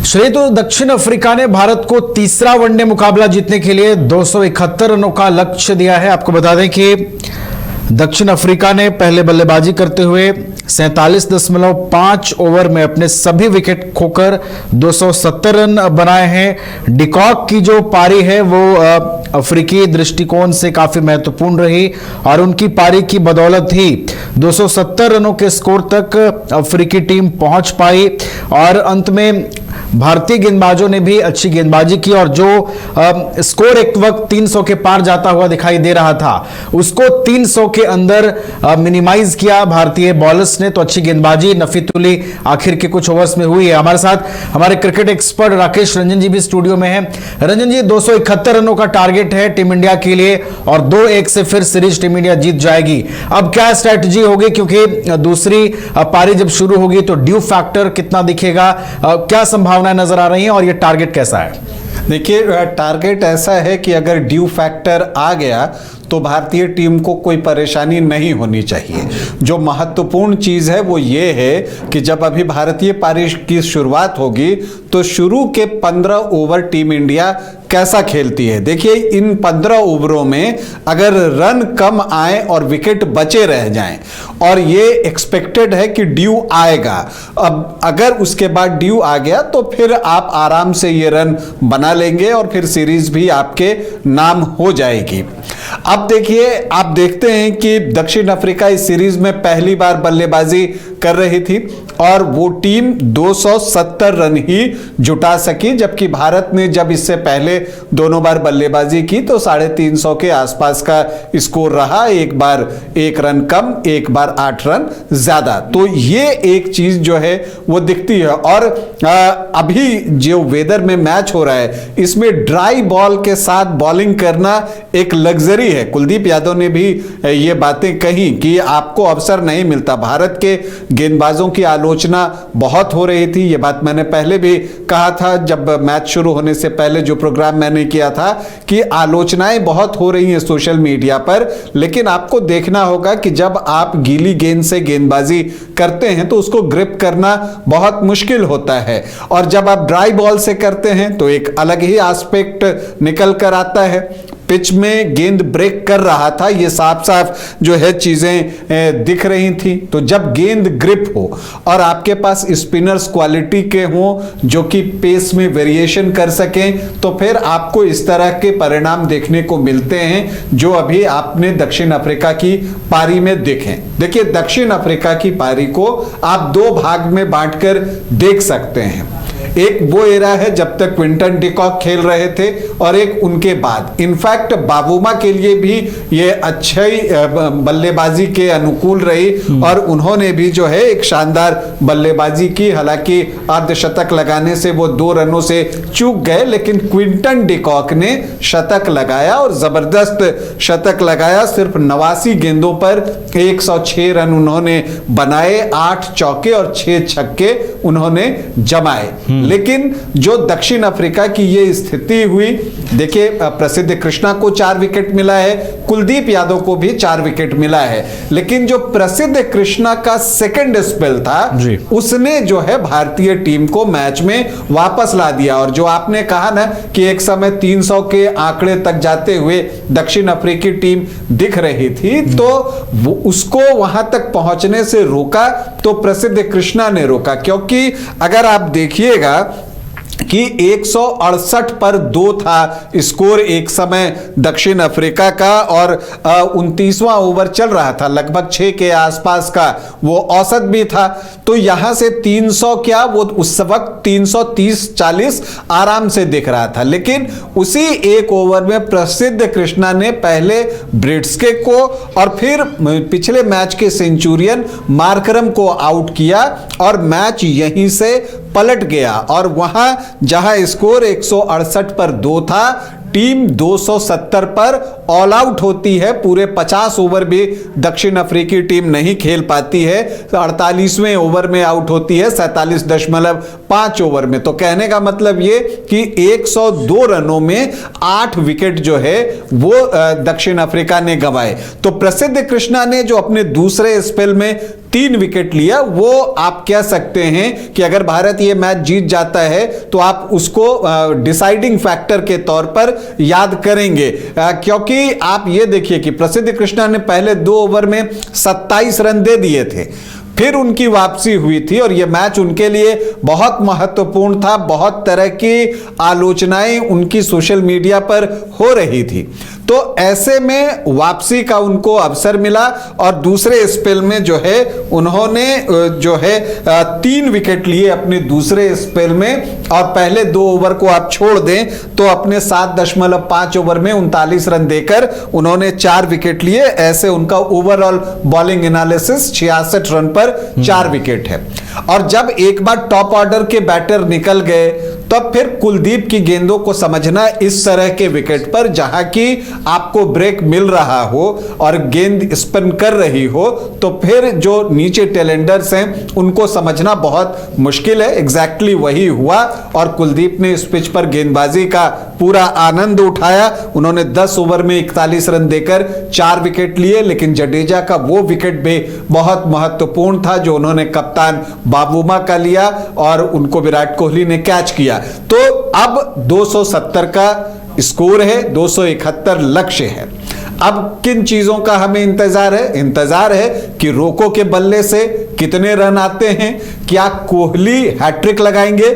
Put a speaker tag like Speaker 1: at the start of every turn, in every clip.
Speaker 1: श्री तो दक्षिण अफ्रीका ने भारत को तीसरा वनडे मुकाबला जीतने के लिए 271 रनों का लक्ष्य दिया है। आपको बता दें कि दक्षिण अफ्रीका ने पहले बल्लेबाजी करते हुए 47.5 ओवर में अपने सभी विकेट खोकर 270 रन बनाए हैं। डिकॉक की जो पारी है वो अफ्रीकी दृष्टिकोण से काफी महत्वपूर्ण रही और उनकी पारी की बदौलत ही 270 रनों के स्कोर तक अफ्रीकी टीम पहुंच पाई और अंत में भारतीय गेंदबाजों ने भी अच्छी गेंदबाजी की और जो स्कोर एक वक्त 300 के पार जाता हुआ दिखाई दे रहा था उसको 300 के अंदर मिनिमाइज किया भारतीय बॉलर्स ने। तो अच्छी गेंदबाजी नफीतुली आखिर के कुछ ओवर्स में हुई है। हमारे साथ हमारे क्रिकेट एक्सपर्ट राकेश रंजन जी भी स्टूडियो में हैं। रंजन जी, 271 रनों का टारगेट है टीम इंडिया के लिए और 2-1 से फिर सीरीज टीम इंडिया जीत जाएगी। अब क्या स्ट्रैटेजी होगी, क्योंकि दूसरी पारी जब शुरू होगी तो ड्यू फैक्टर कितना दिखेगा, क्या संभावनाएं नजर आ रही हैं और ये टारगेट कैसा है?
Speaker 2: देखिए, टारगेट ऐसा है कि अगर ड्यू फैक्टर आ गया तो भारतीय टीम को कोई परेशानी नहीं होनी चाहिए। जो महत्वपूर्ण चीज़ है वो ये है कि जब अभी भारतीय पारी की शुरुआत होगी तो शुरू के 15 ओवर टीम इंडिया कैसा खेलती है। देखिए, इन 15 ओवरों में अगर रन कम आए और विकेट बचे रह जाएं और ये एक्सपेक्टेड है कि ड्यू आएगा, अब अगर उसके बाद ड्यू आ गया तो फिर आप आराम से ये रन बना लेंगे और फिर सीरीज भी आपके नाम हो जाएगी। अब देखिए, आप देखते हैं कि दक्षिण अफ्रीका इस सीरीज में पहली बार बल्लेबाजी कर रही थी और वो टीम 270 रन ही जुटा सकी, जबकि भारत ने जब इससे पहले दोनों बार बल्लेबाजी की तो 350 के आसपास का स्कोर रहा, एक बार 1 रन कम, एक बार 8 रन ज्यादा। तो ये एक चीज जो है वो दिखती है। और अभी जो वेदर में मैच हो रहा है इसमें ड्राई बॉल के साथ बॉलिंग करना एक लग्जरी है। कुलदीप यादव ने भी ये बातें कही कि आपको अवसर नहीं मिलता। भारत के गेंदबाजों की आलोचना बहुत हो रही थी, ये बात मैंने पहले भी कहा था जब मैच शुरू होने से पहले जो प्रोग्राम मैंने किया था कि आलोचनाएं बहुत हो रही हैं सोशल मीडिया पर, लेकिन आपको देखना होगा कि जब आप गीली गेंद से गेंदबाजी करते हैं तो उसको ग्रिप करना बहुत मुश्किल होता है और जब आप ड्राई बॉल से करते हैं तो एक अलग ही एस्पेक्ट निकल कर आता है। पिच में गेंद ब्रेक कर रहा था, ये साफ साफ जो है चीजें दिख रही थी। तो जब गेंद ग्रिप हो और आपके पास स्पिनर्स क्वालिटी के हों जो कि पेस में वेरिएशन कर सकें तो फिर आपको इस तरह के परिणाम देखने को मिलते हैं जो अभी आपने दक्षिण अफ्रीका की पारी में देखे। देखिए, दक्षिण अफ्रीका की पारी को आप 2 भाग में बांटकर देख सकते हैं। एक वो एरा है जब तक क्विंटन डिकॉक खेल रहे थे और एक उनके बाद। इनफैक्ट बावुमा के लिए भी ये अच्छी बल्लेबाजी के अनुकूल रही और उन्होंने भी जो है एक शानदार बल्लेबाजी की। हालांकि अर्धशतक लगाने से वो 2 रनों से चूक गए, लेकिन क्विंटन डिकॉक ने शतक लगाया और जबरदस्त शतक लगाया। सिर्फ 89 गेंदों पर 106 रन उन्होंने बनाए, 8 चौके और 6 छक्के उन्होंने जमाए। लेकिन जो दक्षिण अफ्रीका की ये स्थिति हुई, देखिए प्रसिद्ध कृष्णा को 4 विकेट मिला है, कुलदीप यादव को भी 4 विकेट मिला है, लेकिन जो प्रसिद्ध कृष्णा का सेकंड स्पेल था उसने जो है भारतीय टीम को मैच में वापस ला दिया। और जो आपने कहा ना कि एक समय 300 के आंकड़े तक जाते हुए दक्षिण अफ्रीकी टीम दिख रही थी, तो उसको वहां तक पहुंचने से रोका तो प्रसिद्ध कृष्णा ने रोका। क्योंकि अगर आप देखिएगा कि 168 पर 2 था स्कोर एक समय दक्षिण अफ्रीका का और 29वां ओवर चल रहा था, लगभग 6 के आसपास का वो औसत भी था। तो यहां से 300 क्या, वो उस वक्त 330-40 आराम से दिख रहा था। लेकिन उसी एक ओवर में प्रसिद्ध कृष्णा ने पहले ब्रिट्सके को और फिर पिछले मैच के सेंचुरियन मार्करम को आउट किया और मैच यहीं से पलट गया। और वहां जहां स्कोर 168 पर 2 था, टीम 270 पर ऑल आउट होती है, पूरे 50 ओवर भी दक्षिण अफ्रीकी टीम नहीं खेल पाती है, 48वें ओवर में आउट होती है 47.5 ओवर में। तो कहने का मतलब ये कि 102 रनों में 8 विकेट जो है वो दक्षिण अफ्रीका ने गंवाए। तो प्रसिद्ध कृष्णा ने जो अपने दूसरे स्पेल में 3 विकेट लिया, वो आप कह सकते हैं कि अगर भारत ये मैच जीत जाता है तो आप उसको डिसाइडिंग फैक्टर के तौर पर याद करेंगे, क्योंकि आप ये देखिए कि प्रसिद्ध कृष्णा ने पहले 2 ओवर में 27 रन दे दिए थे, फिर उनकी वापसी हुई थी और यह मैच उनके लिए बहुत महत्वपूर्ण था। बहुत तरह की आलोचनाएं उनकी सोशल मीडिया पर हो रही थी, तो ऐसे में वापसी का उनको अवसर मिला और दूसरे स्पेल में जो है उन्होंने जो है 3 विकेट लिए अपने दूसरे स्पेल में, और पहले 2 ओवर को आप छोड़ दें तो अपने 7.5 ओवर में 39 रन देकर उन्होंने 4 विकेट लिए। ऐसे उनका ओवरऑल बॉलिंग एनालिसिस 66 रन पर 4 विकेट है। और जब एक बार टॉप ऑर्डर के बैटर निकल गए तब फिर कुलदीप की गेंदों को समझना इस तरह के विकेट पर जहां की आपको ब्रेक मिल रहा हो और गेंद स्पिन कर रही हो, तो फिर जो नीचे टेलेंडर्स हैं उनको समझना बहुत मुश्किल है। एग्जैक्टली वही हुआ और कुलदीप ने इस पिच पर गेंदबाजी का पूरा आनंद उठाया। उन्होंने 10 ओवर में 41 रन देकर 4 विकेट लिए, लेकिन जडेजा का वो विकेट भी बहुत महत्वपूर्ण था जो उन्होंने कप्तान बाबूमा का लिया और उनको विराट कोहली ने कैच किया। तो अब 270 का स्कोर है, 271 लक्ष्य है। अब किन चीजों का हमें इंतजार है? इंतजार है कि रोको के बल्ले से कितने रन आते हैं, क्या कोहली हैट्रिक लगाएंगे,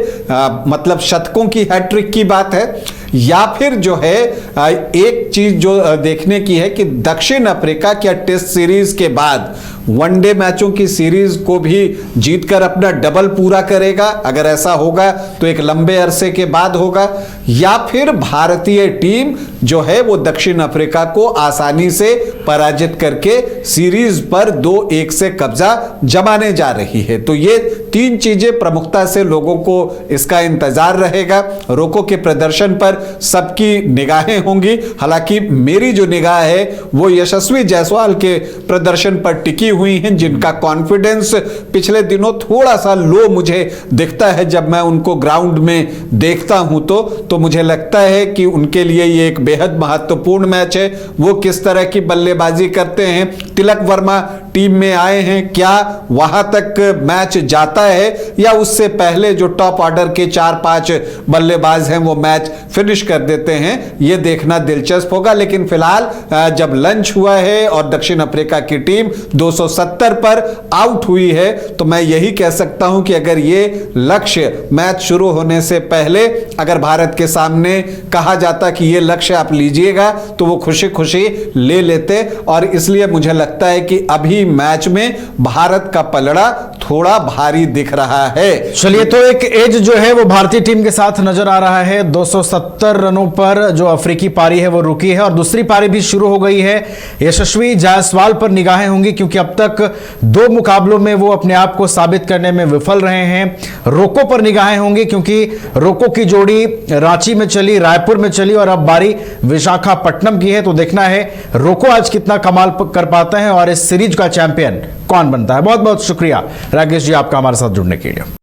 Speaker 2: मतलब शतकों की हैट्रिक की बात है, या फिर जो है एक चीज जो देखने की है कि दक्षिण अफ्रीका क्या टेस्ट सीरीज के बाद वनडे मैचों की सीरीज को भी जीतकर अपना डबल पूरा करेगा। अगर ऐसा होगा तो एक लंबे अरसे के बाद होगा, या फिर भारतीय टीम जो है वो दक्षिण अफ्रीका को आसानी से पराजित करके सीरीज पर 2-1 से कब्जा जमाने जा रही है। तो ये 3 चीजें प्रमुखता से लोगों को इसका इंतजार रहेगा। रोको के प्रदर्शन पर सबकी निगाहें होंगी, हालांकि मेरी जो निगाह है वो यशस्वी जायसवाल के प्रदर्शन पर टिकी हुई हैं, जिनका कॉन्फिडेंस पिछले दिनों थोड़ा सा लो मुझे दिखता है। जब मैं उनको ग्राउंड में देखता हूं तो मुझे लगता है कि उनके लिए ये एक बेहद महत्वपूर्ण मैच है। वो किस तरह की बल्लेबाजी करते हैं, तिलक वर्मा टीम में आए हैं, क्या वहां तक मैच जाता है या उससे पहले जो टॉप ऑर्डर के 4-5 बल्लेबाज हैं वो मैच फिनिश कर देते हैं, ये देखना दिलचस्प होगा। लेकिन फिलहाल जब लंच हुआ है और दक्षिण अफ्रीका की टीम 270 पर आउट हुई है, तो मैं यही कह सकता हूं कि अगर ये लक्ष्य मैच शुरू होने से पहले अगर भारत के सामने कहा जाता कि ये लक्ष्य आप लीजिएगा तो वो खुशी खुशी ले लेते। और इसलिए मुझे लगता है कि अभी मैच में भारत का पलड़ा थोड़ा भारी दिख रहा है।
Speaker 1: चलिए, तो एक एज जो है वो भारतीय टीम के साथ नजर आ रहा है। 270 रनों पर जो अफ्रीकी पारी है वो रुकी है और दूसरी पारी भी शुरू हो गई है। यशस्वी जायसवाल पर निगाहें होंगी क्योंकि अब तक 2 मुकाबलों में वो अपने आप को साबित करने में विफल रहे हैं। रोको पर निगाहें होंगी क्योंकि रोको की जोड़ी रांची में चली, रायपुर में चली और अब बारी विशाखापट्टनम की है। तो देखना है रोको आज कितना कमाल कर पाते हैं और इस सीरीज का चैंपियन कौन बनता है। बहुत बहुत शुक्रिया राकेश जी आपका हमारे साथ जुड़ने के लिए।